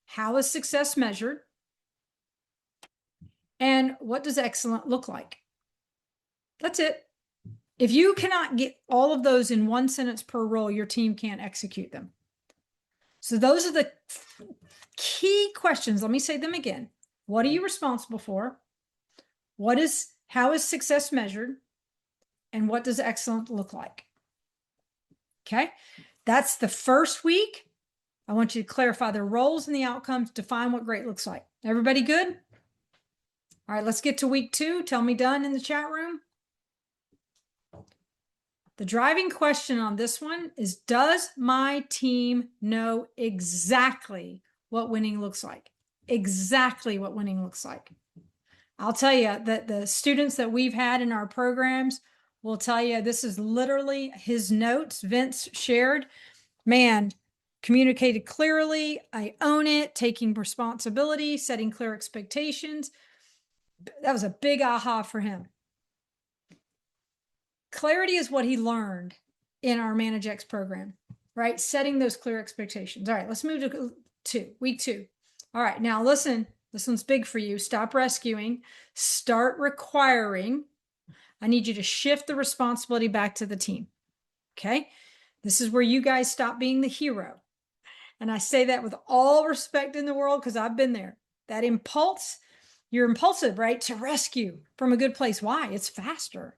How is success measured? And what does excellent look like? That's it. If you cannot get all of those in 1 sentence per role, your team can't execute them. So those are the key questions. Let me say them again. What are you responsible for? How is success measured? And what does excellent look like? Okay. That's the first week. I want you to clarify the roles and the outcomes, define what great looks like. Everybody good? All right, let's get to week 2. Tell me done in the chat room. The driving question on this one is, does my team know exactly what winning looks like? Exactly what winning looks like. I'll tell you that the students that we've had in our programs will tell you this is literally his notes Vince shared. Man, communicated clearly. I own it, taking responsibility, setting clear expectations. That was a big aha for him. Clarity is what he learned in our Manage X program, right? Setting those clear expectations. All right, let's move to week 2. All right, now listen, this one's big for you. Stop rescuing, start requiring. I need you to shift the responsibility back to the team. Okay. This is where you guys stop being the hero. And I say that with all respect in the world because I've been there. That impulse, you're impulsive, right? To rescue from a good place. Why? It's faster.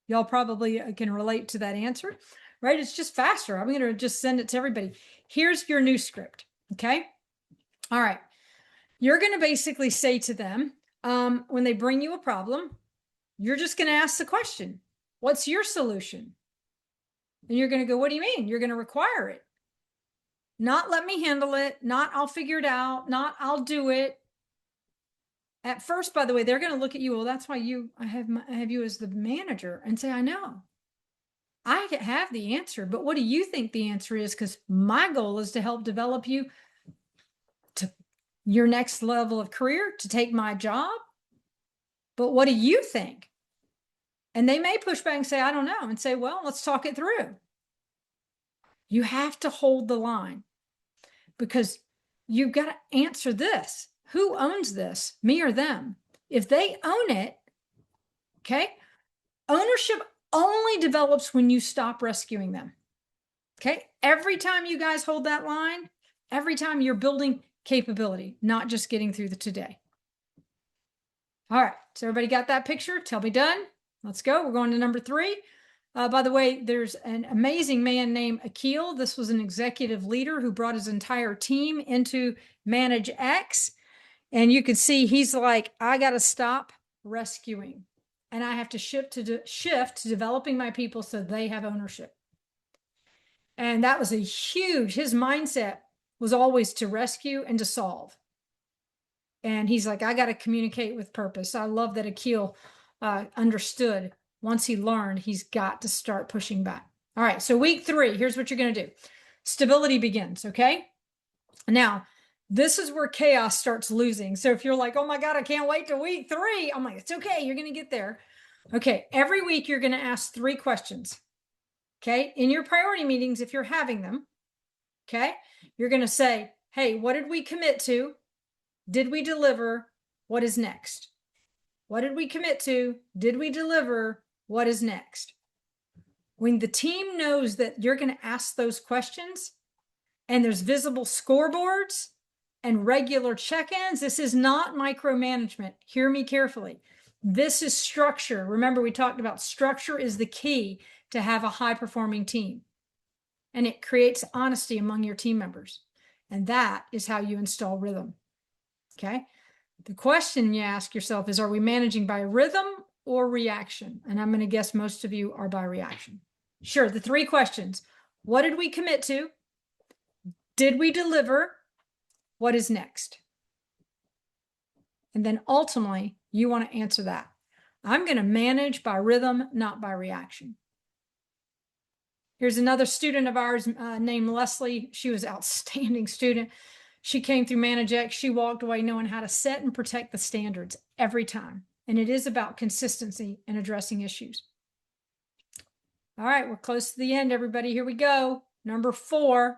Y'all probably can relate to that answer, right? It's just faster. I'm going to just send it to everybody. Here's your new script. Okay. All right. You're going to basically say to them, when they bring you a problem, you're just going to ask the question, what's your solution? And you're going to go, what do you mean? You're going to require it. Not let me handle it. Not I'll figure it out. Not I'll do it. At first, by the way, they're going to look at you. Well, that's why I have you as the manager, and say, I know. I have the answer, but what do you think the answer is? Because my goal is to help develop you to your next level of career, to take my job. But what do you think? And they may push back and say, I don't know, and say, well, let's talk it through. You have to hold the line because you've got to answer this. Who owns this, me or them? If they own it, okay, ownership only develops when you stop rescuing them. Okay, every time you guys hold that line, every time you're building capability, not just getting through the today. All right, so everybody got that picture? Tell me done. Let's go. We're going to number 3. By the way, there's an amazing man named Akil. This was an executive leader who brought his entire team into Manage X. And you can see he's like, I got to stop rescuing. And I have to shift to developing my people so they have ownership. And that was his mindset was always to rescue and to solve. And he's like, I got to communicate with purpose. I love that Akil understood. Once he learned, he's got to start pushing back. All right, so week 3, here's what you're going to do. Stability begins, okay? Now, this is where chaos starts losing. So if you're like, oh my God, I can't wait to week 3. I'm like, it's okay. You're going to get there. Okay, every week you're going to ask 3 questions. Okay, in your priority meetings, if you're having them. Okay. You're going to say, hey, what did we commit to? Did we deliver? What is next? What did we commit to? Did we deliver? What is next? When the team knows that you're going to ask those questions and there's visible scoreboards and regular check-ins, this is not micromanagement. Hear me carefully. This is structure. Remember, we talked about structure is the key to have a high-performing team. And it creates honesty among your team members. And that is how you install rhythm. Okay. The question you ask yourself is, are we managing by rhythm or reaction? And I'm going to guess most of you are by reaction. Sure. The 3 questions. What did we commit to? Did we deliver? What is next? And then ultimately, you want to answer that. I'm going to manage by rhythm, not by reaction. Here's another student of ours named Leslie. She was an outstanding student. She came through Manage X. She walked away knowing how to set and protect the standards every time. And it is about consistency and addressing issues. All right, we're close to the end, everybody. Here we go. Number 4,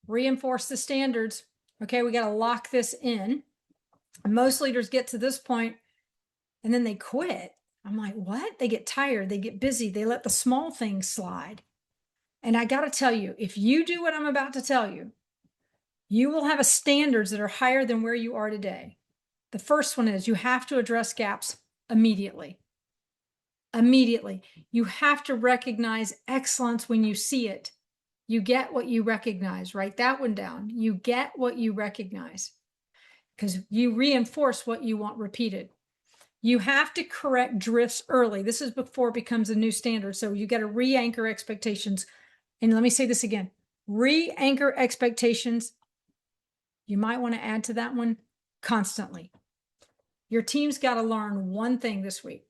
reinforce the standards. Okay, we got to lock this in. And most leaders get to this point and then they quit. I'm like, what? They get tired. They get busy. They let the small things slide. And I got to tell you, if you do what I'm about to tell you, you will have a standards that are higher than where you are today. The first one is you have to address gaps immediately. Immediately. You have to recognize excellence when you see it. You get what you recognize. Write that one down. You get what you recognize because you reinforce what you want repeated. You have to correct drifts early. This is before it becomes a new standard. So you got to re-anchor expectations. And let me say this again, re-anchor expectations. You might want to add to that one constantly. Your team's got to learn one thing this week.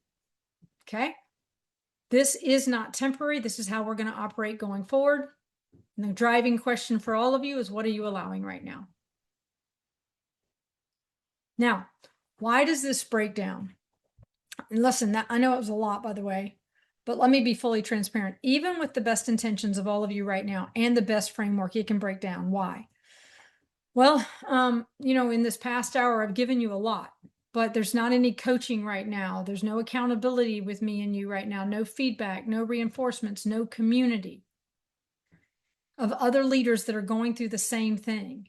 Okay. This is not temporary. This is how we're going to operate going forward. And the driving question for all of you is, what are you allowing right now? Now, why does this break down? And listen, I know it was a lot, by the way, but let me be fully transparent. Even with the best intentions of all of you right now and the best framework, it can break down. Why? Well, in this past hour, I've given you a lot, but there's not any coaching right now. There's no accountability with me and you right now, no feedback, no reinforcements, no community of other leaders that are going through the same thing.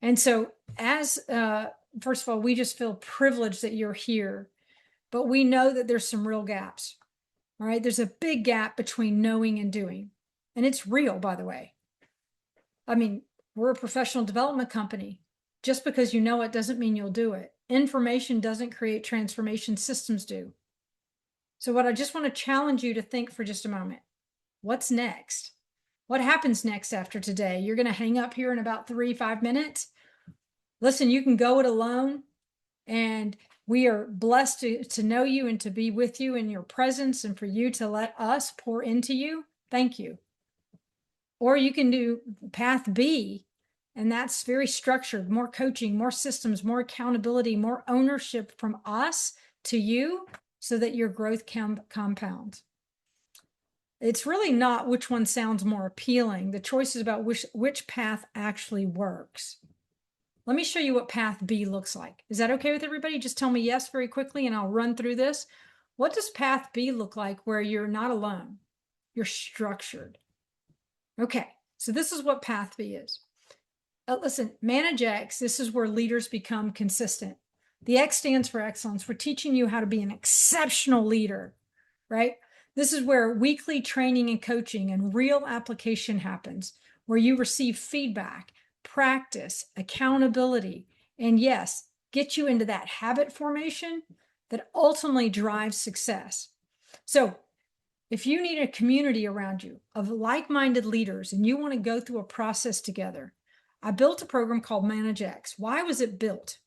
And so first of all, we just feel privileged that you're here, but we know that there's some real gaps. All right. There's a big gap between knowing and doing. And it's real, by the way. I mean, we're a professional development company. Just because you know it doesn't mean you'll do it. Information doesn't create transformation, systems do. So what I just want to challenge you to think for just a moment. What's next? What happens next after today? You're going to hang up here in about 3-5 minutes. Listen, you can go it alone. And we are blessed to know you and to be with you in your presence and for you to let us pour into you. Thank you. Or you can do path B, and that's very structured, more coaching, more systems, more accountability, more ownership from us to you so that your growth compounds. It's really not which one sounds more appealing. The choice is about which path actually works. Let me show you what path B looks like. Is that okay with everybody? Just tell me yes very quickly and I'll run through this. What does path B look like where you're not alone? You're structured. Okay, so this is what path B is. Listen, Manage X, this is where leaders become consistent. The X stands for excellence. We're teaching you how to be an exceptional leader, right? This is where weekly training and coaching and real application happens, where you receive feedback, practice, accountability, and yes, get you into that habit formation that ultimately drives success. So if you need a community around you of like-minded leaders and you want to go through a process together, I built a program called Manage X. Why was it built?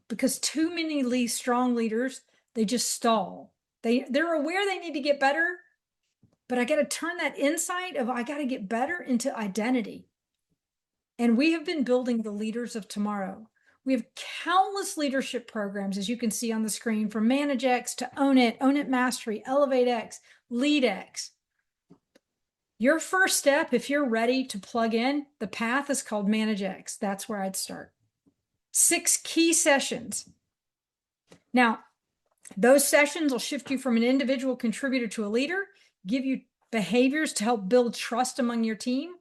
Because too many strong leaders, they just stall. They're aware they need to get better, but I got to turn that insight of I got to get better into identity. And we have been building the leaders of tomorrow. We have countless leadership programs, as you can see on the screen, from Manage X to Own It Mastery, Elevate X, Lead X. Your first step, if you're ready to plug in, the path is called Manage X. That's where I'd start. 6 key sessions. Now, those sessions will shift you from an individual contributor to a leader, give you behaviors to help build trust among your team,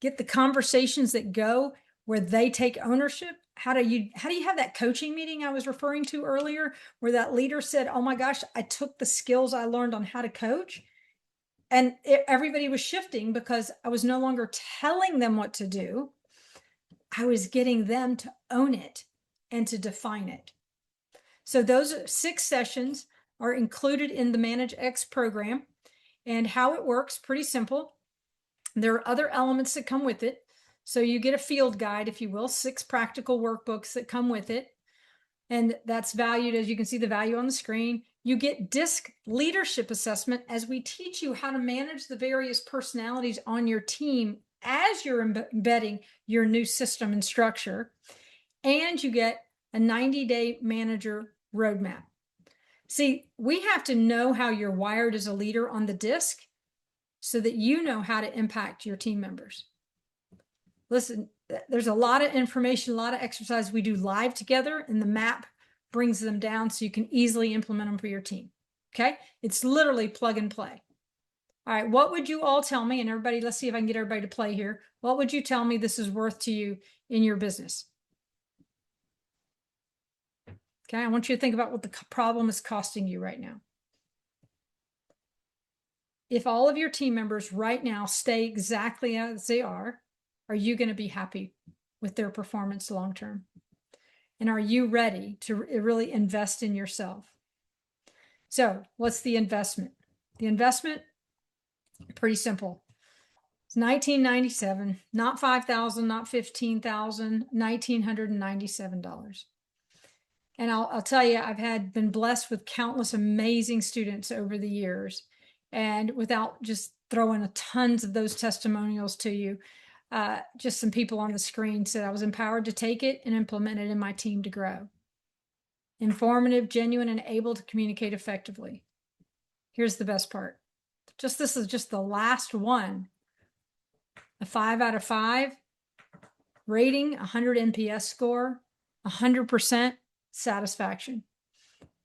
get the conversations that go where they take ownership. How do you have that coaching meeting I was referring to earlier, where that leader said, oh my gosh, I took the skills I learned on how to coach, and everybody was shifting because I was no longer telling them what to do. I was getting them to own it and to define it. So those 6 sessions are included in the Manage X program, and how it works, pretty simple. There are other elements that come with it. So you get a field guide, if you will, 6 practical workbooks that come with it. And that's valued, as you can see the value on the screen. You get DISC leadership assessment as we teach you how to manage the various personalities on your team as you're embedding your new system and structure. And you get a 90-day manager roadmap. See, we have to know how you're wired as a leader on the DISC so that you know how to impact your team members. Listen, there's a lot of information, a lot of exercise we do live together, and the map brings them down so you can easily implement them for your team. Okay? It's literally plug and play. All right, what would you all tell me? And everybody, let's see if I can get everybody to play here. What would you tell me this is worth to you in your business? Okay, I want you to think about what the problem is costing you right now. If all of your team members right now stay exactly as they are you going to be happy with their performance long term? And are you ready to really invest in yourself? So what's the investment? The investment, pretty simple. It's $1997, not $5,000, not $15,000, $1,997. And I'll tell you, I've been blessed with countless amazing students over the years. And without just throwing tons of those testimonials to you, just some people on the screen said I was empowered to take it and implement it in my team to grow. Informative, genuine, and able to communicate effectively. Here's the best part. This is just the last one. A 5 out of 5 rating, 100 NPS score, 100% satisfaction.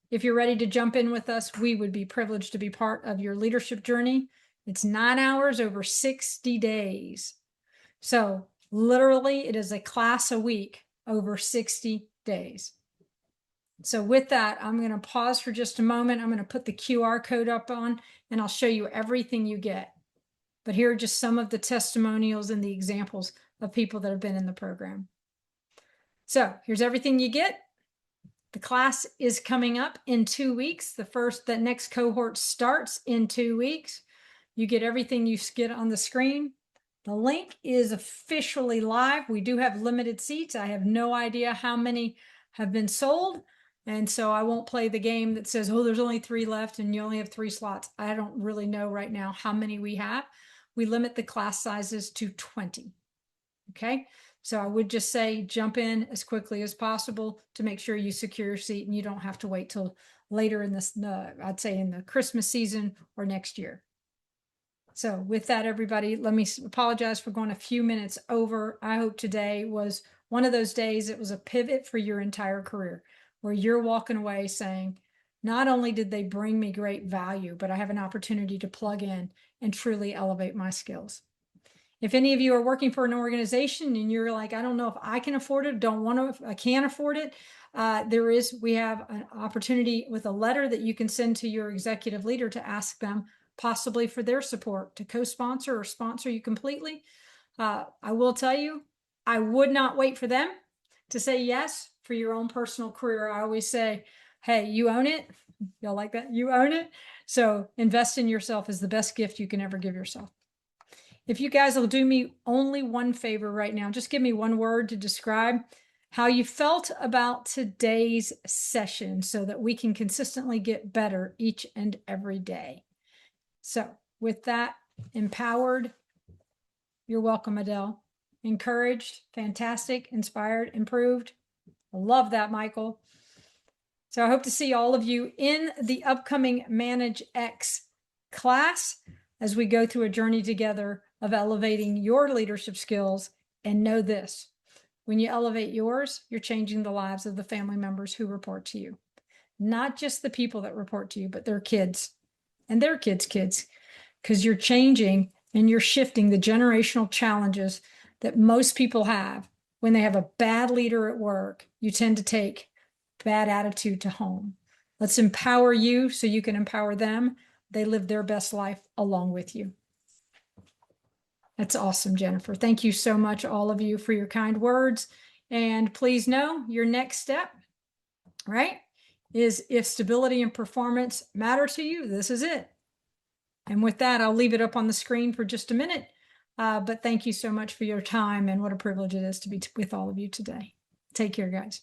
If you're ready to jump in with us, we would be privileged to be part of your leadership journey. It's 9 hours over 60 days. So literally it is a class a week over 60 days. So with that, I'm going to pause for just a moment. I'm going to put the QR code up on, and I'll show you everything you get. But here are just some of the testimonials and the examples of people that have been in the program. So here's everything you get. The class is coming up in 2 weeks. The next cohort starts in 2 weeks. You get everything you get on the screen. The link is officially live. We do have limited seats. I have no idea how many have been sold. And so I won't play the game that says, oh, there's only 3 left and you only have 3 slots. I don't really know right now how many we have. We limit the class sizes to 20. Okay. So I would just say jump in as quickly as possible to make sure you secure your seat and you don't have to wait till later in this, I'd say in the Christmas season or next year. So with that, everybody, let me apologize for going a few minutes over. I hope today was one of those days. It was a pivot for your entire career where you're walking away saying, not only did they bring me great value, but I have an opportunity to plug in and truly elevate my skills. If any of you are working for an organization and you're like, I don't know if I can afford it, don't want to, I can't afford it. We have an opportunity with a letter that you can send to your executive leader to ask them possibly for their support to co-sponsor or sponsor you completely. I will tell you, I would not wait for them to say yes for your own personal career. I always say, hey, you own it. Y'all like that? You own it. So invest in yourself is the best gift you can ever give yourself. If you guys will do me only one favor right now, just give me one word to describe how you felt about today's session so that we can consistently get better each and every day. So with that, empowered, you're welcome, Adele. Encouraged, fantastic, inspired, improved. I love that, Michael. So I hope to see all of you in the upcoming Manage X class. as we go through a journey together of elevating your leadership skills. And know this, when you elevate yours, you're changing the lives of the family members who report to you. Not just the people that report to you, but their kids and their kids' kids, because you're changing and you're shifting the generational challenges that most people have. When they have a bad leader at work, you tend to take bad attitude to home. Let's empower you so you can empower them. They live their best life along with you. That's awesome, Jennifer. Thank you so much, all of you, for your kind words. And please know your next step, right, is if stability and performance matter to you, this is it. And with that, I'll leave it up on the screen for just a minute. But thank you so much for your time, and what a privilege it is to be with all of you today. Take care, guys.